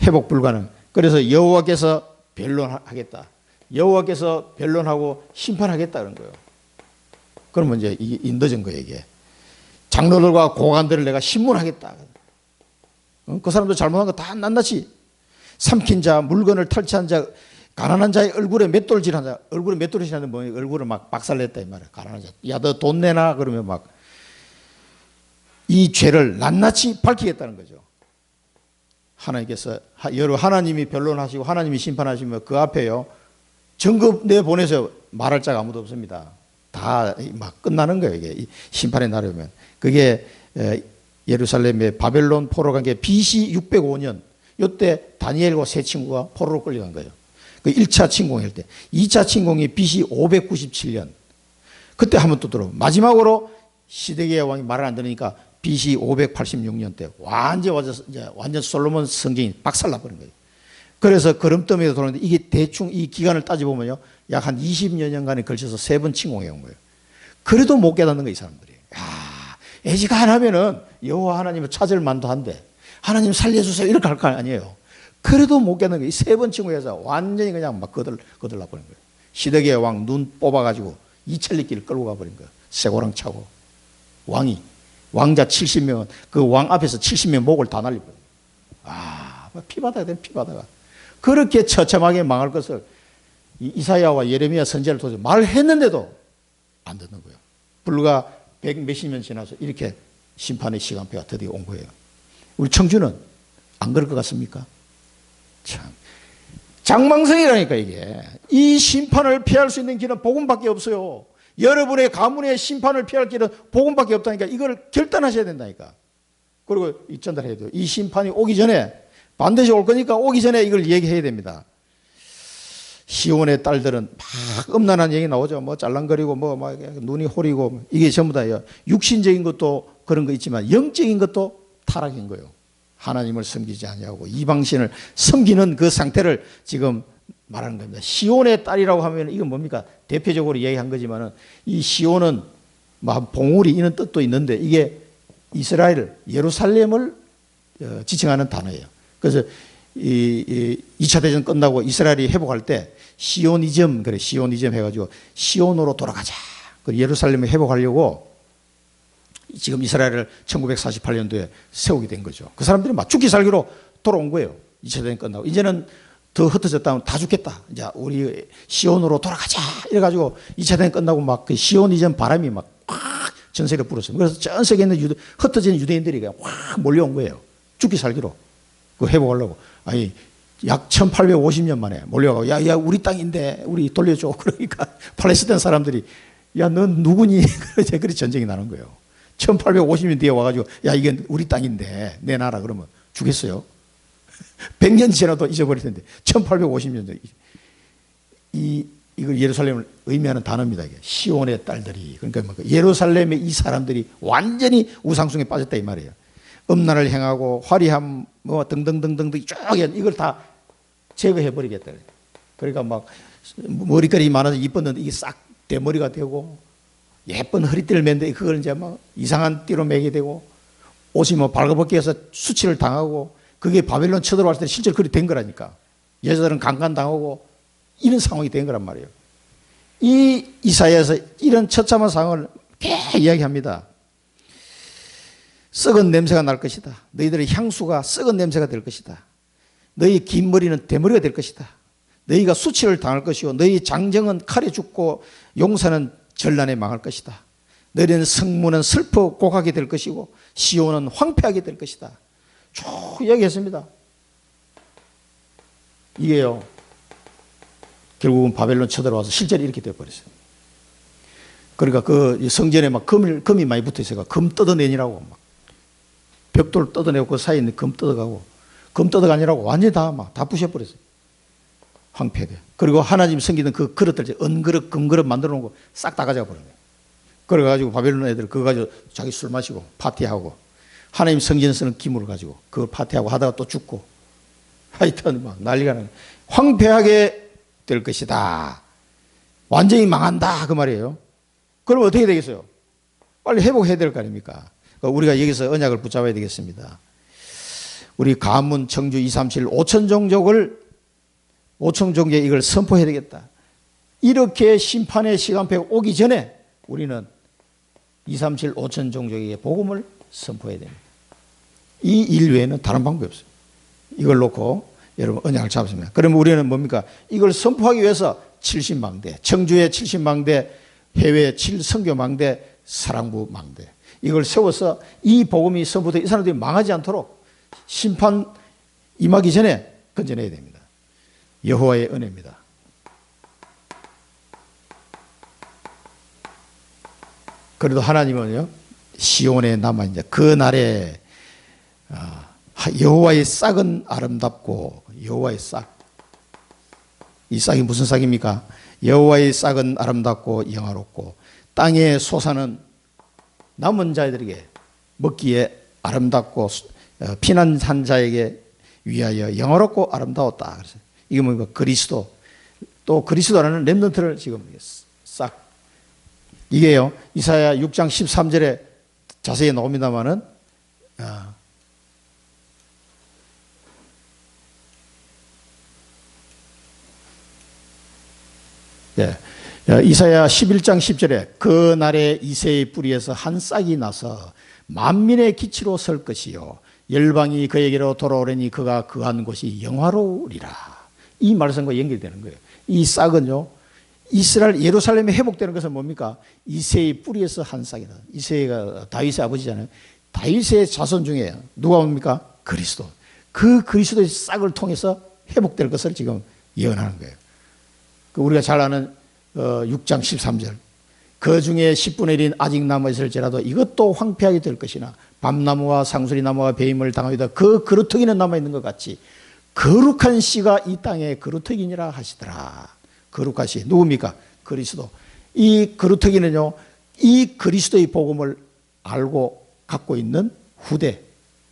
회복 불가능. 그래서 여호와께서 변론하겠다. 여호와께서 변론하고 심판하겠다 그런 거예요. 그러면 이제 이게 인도적인 거예요. 이게. 장로들과 고관들을 내가 신문하겠다. 그 사람도 잘못한 거 다 낱낱이 삼킨 자, 물건을 탈취한 자, 가난한 자의 얼굴에 맷돌질한 자, 얼굴에 맷돌질하는 뭐 얼굴을 막 박살냈다 이 말이야. 가난한 자, 야 너 돈 내놔 그러면 막 이 죄를 낱낱이 밝히겠다는 거죠. 하나님께서 하나님이 변론하시고 하나님이 심판하시면 그 앞에요 정급 내 보내서 말할 자가 아무도 없습니다. 다 막 끝나는 거예요. 이게 심판의 날이 오면 그게 예루살렘의 바벨론 포로 간 게 BC 605년. 이때 다니엘과 세 친구가 포로로 끌려간 거예요. 그 1차 침공일 때. 2차 침공이 BC 597년. 그때 한번 또 들어. 마지막으로 시드기야 왕이 말을 안 들으니까 BC 586년 때 완전 솔로몬 성경이 박살나버린 거예요. 그래서 걸음더미가 돌아오는데 이게 대충 이 기간을 따져보면요. 약 한 20여 년간에 걸쳐서 3번 침공해 온 거예요. 그래도 못 깨닫는 거예요, 이 사람들이. 애지간하면은 여호와 하나님을 찾을 만도 한데 하나님 살려주세요 이렇게 할 거 아니에요. 그래도 못 깨닫는 거예요. 이 3번 침공해서 완전히 그냥 막 거들나 버린 거예요. 시드기의 왕 눈 뽑아가지고 이천리길을 끌고 가버린 거예요. 쇠고랑 차고 왕이 왕자 70명은 그 왕 앞에서 70명 목을 다 날리버려요. 피바다가 된 피바다가 그렇게 처참하게 망할 것을 이사야와 예레미야 선지자를 통해서 말했는데도 안 듣는 거예요. 불과 100 몇십 년 지나서 이렇게 심판의 시간표가 드디어 온 거예요. 우리 청주는 안 그럴 것 같습니까? 참 장망성이라니까 이게. 이 심판을 피할 수 있는 길은 복음밖에 없어요. 여러분의 가문의 심판을 피할 길은 복음밖에 없다니까. 이걸 결단하셔야 된다니까. 그리고 전달해야 돼요. 이 심판이 오기 전에 반드시 올 거니까 오기 전에 이걸 얘기해야 됩니다. 시온의 딸들은 막 음란한 얘기 나오죠. 뭐 짤랑거리고 뭐 막 눈이 호리고 이게 전부 다 육신적인 것도 그런 거 있지만 영적인 것도 타락인 거예요. 하나님을 섬기지 아니하고 이방신을 섬기는 그 상태를 지금 말하는 겁니다. 시온의 딸이라고 하면 이건 뭡니까? 대표적으로 얘기한 거지만은 이 시온은 막 봉우리 이런 뜻도 있는데 이게 이스라엘 예루살렘을 지칭하는 단어예요. 그래서 이 2차 대전 끝나고 이스라엘이 회복할 때 시오니즘 그래 시오니즘 해가지고 시온으로 돌아가자. 그 예루살렘을 회복하려고 지금 이스라엘을 1948년도에 세우게 된 거죠. 그 사람들이 막 죽기 살기로 돌아온 거예요. 2차 대전 끝나고 이제는 더 흩어졌다면 다 죽겠다. 이제 우리 시온으로 돌아가자. 이래가지고 2차 대전 끝나고 막 그 시오니즘 바람이 막 확 전 세계에 불었어요. 그래서 전 세계에 있는 흩어진 유대인들이 확 몰려온 거예요. 죽기 살기로. 그 회복하려고. 아니, 약 1850년 만에 몰려가고, 야, 우리 땅인데, 우리 돌려줘. 그러니까 팔레스타인 사람들이, 야, 넌 누구니? 그래 전쟁이 나는 거예요. 1850년 뒤에 와가지고, 야, 이게 우리 땅인데, 내 나라 그러면 주겠어요? 100년 지나도 잊어버릴 텐데, 1850년 전에. 이걸 예루살렘을 의미하는 단어입니다. 이게. 시온의 딸들이. 그러니까 예루살렘의 이 사람들이 완전히 우상숭에 빠졌다 이 말이에요. 음란을 행하고 화려함 뭐 등등등등 쭉 이걸 다 제거해 버리겠다. 그러니까 막 머리카락이 많아서 이뻤는데 이게 싹 대머리가 되고 예쁜 허리띠를 맨데 그걸 이제 막 이상한 띠로 매게 되고 옷이 뭐 발가벗겨서 수치를 당하고 그게 바벨론 쳐들어왔을 때 실제로 그렇게 된 거라니까. 여자들은 강간당하고 이런 상황이 된 거란 말이에요. 이 이사야에서 이런 처참한 상황을 계속 이야기합니다. 썩은 냄새가 날 것이다. 너희들의 향수가 썩은 냄새가 될 것이다. 너희 긴 머리는 대머리가 될 것이다. 너희가 수치를 당할 것이고 너희 장정은 칼에 죽고 용사는 전란에 망할 것이다. 너희는 성문은 슬퍼 고하게 될 것이고 시온은 황폐하게 될 것이다. 쭉 이야기했습니다. 이게요. 결국은 바벨론 쳐들어와서 실제로 이렇게 되어버렸어요. 그러니까 그 성전에 막 금이 많이 붙어 있어요. 금 뜯어내니라고 막. 벽돌 뜯어내고 그 사이에 있는 금 뜯어가고 금 뜯어가니라고 완전히 다 부셔버렸어요. 황폐돼. 그리고 하나님 섬기던 그 그릇들, 은그릇, 금그릇 만들어 놓은 거 싹 다 가져가 버린 거예요. 그래가지고 바벨론 애들 그거 가지고 자기 술 마시고 파티하고 하나님 성전 쓰는 기물을 가지고 그걸 파티하고 하다가 또 죽고 하여튼 막 난리가 나는 황폐하게 될 것이다. 완전히 망한다 그 말이에요. 그럼 어떻게 되겠어요? 빨리 회복해야 될 거 아닙니까? 우리가 여기서 언약을 붙잡아야 되겠습니다. 우리 가문, 청주, 237, 5천 종족에 이걸 선포해야 되겠다. 이렇게 심판의 시간표가 오기 전에 우리는 237, 5천 종족에게 복음을 선포해야 됩니다. 이 일 외에는 다른 방법이 없어요. 이걸 놓고 여러분 언약을 잡습니다. 그러면 우리는 뭡니까? 이걸 선포하기 위해서 70망대, 청주의 70망대, 해외 7선교망대, 사랑부 망대 이걸 세워서 이 복음이 선포돼 이 사람들이 망하지 않도록 심판 임하기 전에 건져내야 됩니다. 여호와의 은혜입니다. 그래도 하나님은요 시온에 남아 이제 그 날에 여호와의 싹은 아름답고 여호와의 싹, 이 싹이 무슨 싹입니까? 여호와의 싹은 아름답고 영화롭고 땅의 소산은 남은 자들에게 먹기에 아름답고 피난한 자에게 위하여 영화롭고 아름다웠다. 그래서 이게 뭡니까? 그리스도. 또 그리스도라는 렘넌트를 지금 싹. 이게요, 이사야 6장 13절에 자세히 나옵니다만은, 이사야 11장 10절에 그 날에 이새의 뿌리에서 한 싹이 나서 만민의 기치로 설 것이요 열방이 그에게로 돌아오려니 그가 거한 곳이 영화로우리라. 이 말씀과 연결되는 거예요. 이 싹은요, 이스라엘 예루살렘에 회복되는 것은 뭡니까? 이새의 뿌리에서 한 싹이다. 이새가 다윗의 아버지잖아요. 다윗의 자손 중에 누가 옵니까? 그리스도. 그 그리스도의 싹을 통해서 회복될 것을 지금 예언하는 거예요. 우리가 잘 아는 6장 13절. 그 중에 10분의 1은 아직 남아있을지라도 이것도 황폐하게 될 것이나 밤나무와 상수리나무와 배임을 당하여도 그 그루터기는 남아있는 것 같이 거룩한 씨가 이 땅에 그루터기니라 하시더라. 거룩한 씨 누굽니까? 그리스도. 이 그루터기는요, 이 그리스도의 복음을 알고 갖고 있는 후대,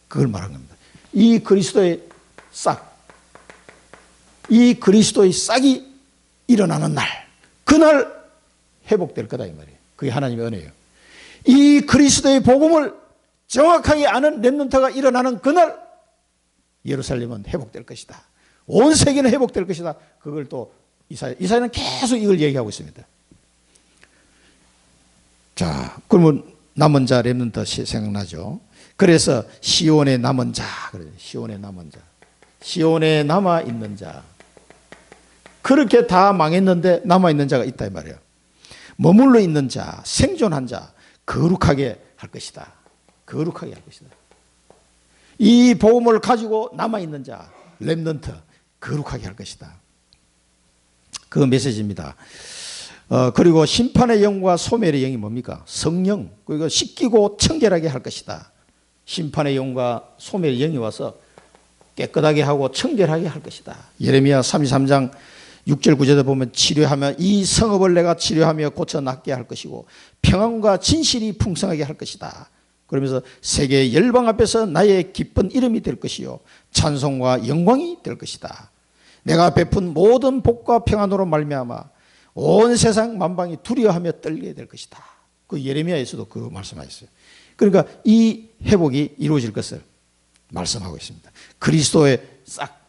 그걸 말하는 겁니다. 이 그리스도의 싹, 이 그리스도의 싹이 일어나는 날, 그날 회복될 거다 이 말이에요. 그게 하나님의 은혜예요. 이 그리스도의 복음을 정확하게 아는 렘넌트가 일어나는 그날 예루살렘은 회복될 것이다. 온 세계는 회복될 것이다. 그걸 또 이사야는 계속 이걸 얘기하고 있습니다. 자, 그러면 남은 자 렘넌트 생각나죠. 그래서 시온에 남은 자, 시온에 남은 자, 시온에 남아 있는 자. 그렇게 다 망했는데 남아있는 자가 있다 이 말이에요. 머물러 있는 자, 생존한 자, 거룩하게 할 것이다. 거룩하게 할 것이다. 이 복음을 가지고 남아있는 자, 렘넌트, 거룩하게 할 것이다. 그 메시지입니다. 그리고 심판의 영과 소멸의 영이 뭡니까? 성령, 그리고 씻기고 청결하게 할 것이다. 심판의 영과 소멸의 영이 와서 깨끗하게 하고 청결하게 할 것이다. 예레미야 33장 6절 9절에 보면 치료하며 이 성읍을 내가 치료하며 고쳐 낫게 할 것이고 평안과 진실이 풍성하게 할 것이다. 그러면서 세계 열방 앞에서 나의 기쁜 이름이 될 것이요 찬송과 영광이 될 것이다. 내가 베푼 모든 복과 평안으로 말미암아 온 세상 만방이 두려워하며 떨게 될 것이다. 그 예레미야에서도 그 말씀하셨어요. 그러니까 이 회복이 이루어질 것을 말씀하고 있습니다. 그리스도의 싹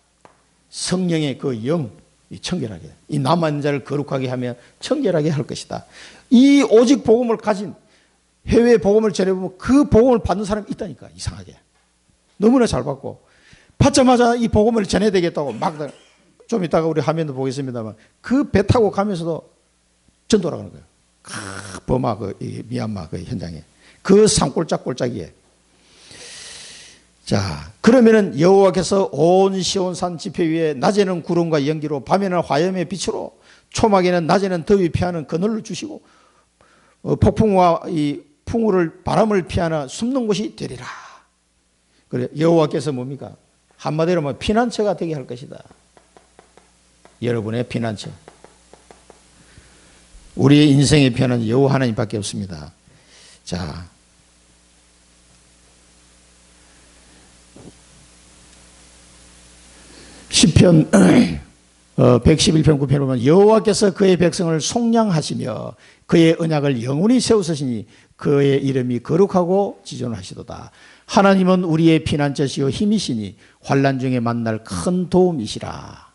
성령의 그 영, 이 청결하게, 이 남은 자를 거룩하게 하며 청결하게 할 것이다. 이 오직 복음을 가진 해외 복음을 전해보면 그 복음을 받는 사람이 있다니까. 이상하게 너무나 잘 받고 받자마자 이 복음을 전해야 되겠다고 막 좀 이따가 우리 화면도 보겠습니다만 그 배 타고 가면서도 전도를 하는 거예요. 버마 미얀마 그 현장에 그 산골짜골짜기에. 자, 그러면은 여호와께서 온 시온산 지폐 위에 낮에는 구름과 연기로 밤에는 화염의 빛으로 초막에는 낮에는 더위 피하는 그늘을 주시고 폭풍과 이 풍우를 바람을 피하는 숨는 곳이 되리라. 그래 여호와께서 뭡니까? 한마디로 뭐 피난처가 되게 할 것이다. 여러분의 피난처. 우리의 인생의 편은 여호와 하나님밖에 없습니다. 자, 시편 111편 9편을 보면 여호와께서 그의 백성을 속량하시며 그의 언약을 영원히 세우시니 그의 이름이 거룩하고 지존하시도다. 하나님은 우리의 피난처시요 힘이시니 환난 중에 만날 큰 도움이시라.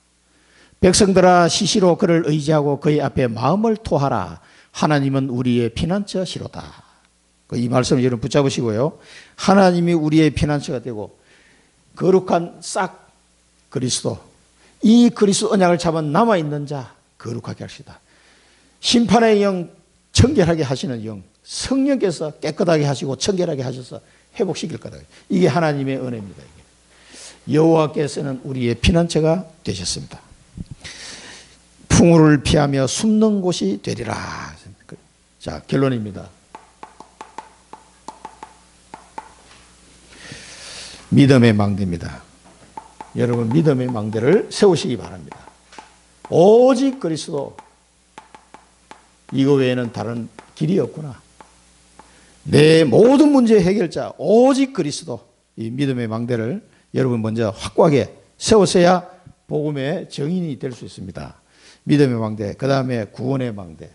백성들아 시시로 그를 의지하고 그의 앞에 마음을 토하라. 하나님은 우리의 피난처시로다. 이 말씀을 여러분 붙잡으시고요. 하나님이 우리의 피난처가 되고 거룩한 싹 그리스도, 이 그리스도 언약을 잡은 남아있는 자 거룩하게 하시다. 심판의 영, 청결하게 하시는 영, 성령께서 깨끗하게 하시고 청결하게 하셔서 회복시킬 거다. 이게 하나님의 은혜입니다. 여호와께서는 우리의 피난처가 되셨습니다. 풍우를 피하며 숨는 곳이 되리라. 자, 결론입니다. 믿음의 망대입니다. 여러분 믿음의 망대를 세우시기 바랍니다. 오직 그리스도, 이거 외에는 다른 길이 없구나. 내 모든 문제의 해결자 오직 그리스도, 이 믿음의 망대를 여러분 먼저 확고하게 세웠어야 복음의 정인이 될 수 있습니다. 믿음의 망대, 그 다음에 구원의 망대.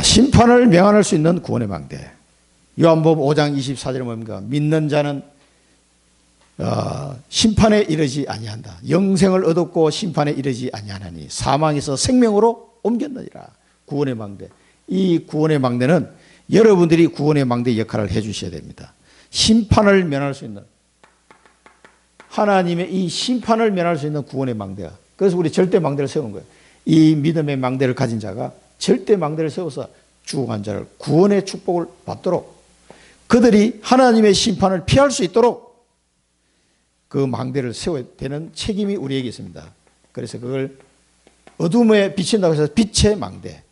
심판을 명한할 수 있는 구원의 망대. 요한복음 5장 24절에 뭡니까? 믿는 자는 심판에 이르지 아니한다. 영생을 얻었고 심판에 이르지 아니하나니 사망에서 생명으로 옮겼느니라. 구원의 망대. 이 구원의 망대는 여러분들이 구원의 망대 역할을 해 주셔야 됩니다. 심판을 면할 수 있는, 하나님의 이 심판을 면할 수 있는 구원의 망대가, 그래서 우리 절대 망대를 세우는 거예요. 이 믿음의 망대를 가진 자가 절대 망대를 세워서 죽어간 자를 구원의 축복을 받도록, 그들이 하나님의 심판을 피할 수 있도록 그 망대를 세워야 되는 책임이 우리에게 있습니다. 그래서 그걸 어둠에 비친다고 해서 빛의 망대,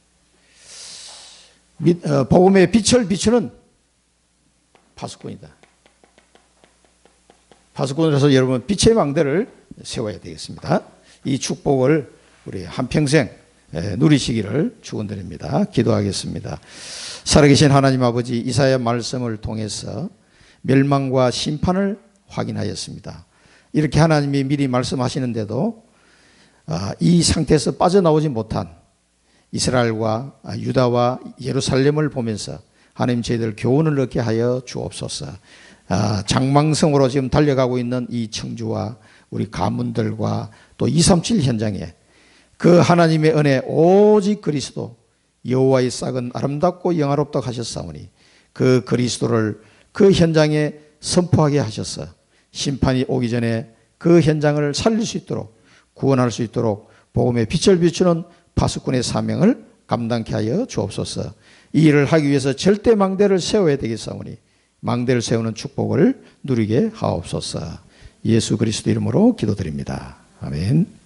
복음의 빛을 비추는 파수꾼이다. 파수꾼으로서 여러분 빛의 망대를 세워야 되겠습니다. 이 축복을 우리 한평생 누리시기를 축원드립니다. 기도하겠습니다. 살아계신 하나님 아버지, 이사야 말씀을 통해서 멸망과 심판을 확인하였습니다. 이렇게 하나님이 미리 말씀하시는데도 이 상태에서 빠져나오지 못한 이스라엘과 유다와 예루살렘을 보면서 하나님 저희들 교훈을 얻게 하여 주옵소서. 장망성으로 지금 달려가고 있는 이 청주와 우리 가문들과 또 237 현장에 그 하나님의 은혜 오직 그리스도 여호와의 싹은 아름답고 영화롭다 하셨사오니 그 그리스도를 그 현장에 선포하게 하셔서 심판이 오기 전에 그 현장을 살릴 수 있도록, 구원할 수 있도록 복음의 빛을 비추는 파수꾼의 사명을 감당케 하여 주옵소서. 이 일을 하기 위해서 절대 망대를 세워야 되겠사오니 망대를 세우는 축복을 누리게 하옵소서. 예수 그리스도 이름으로 기도드립니다. 아멘.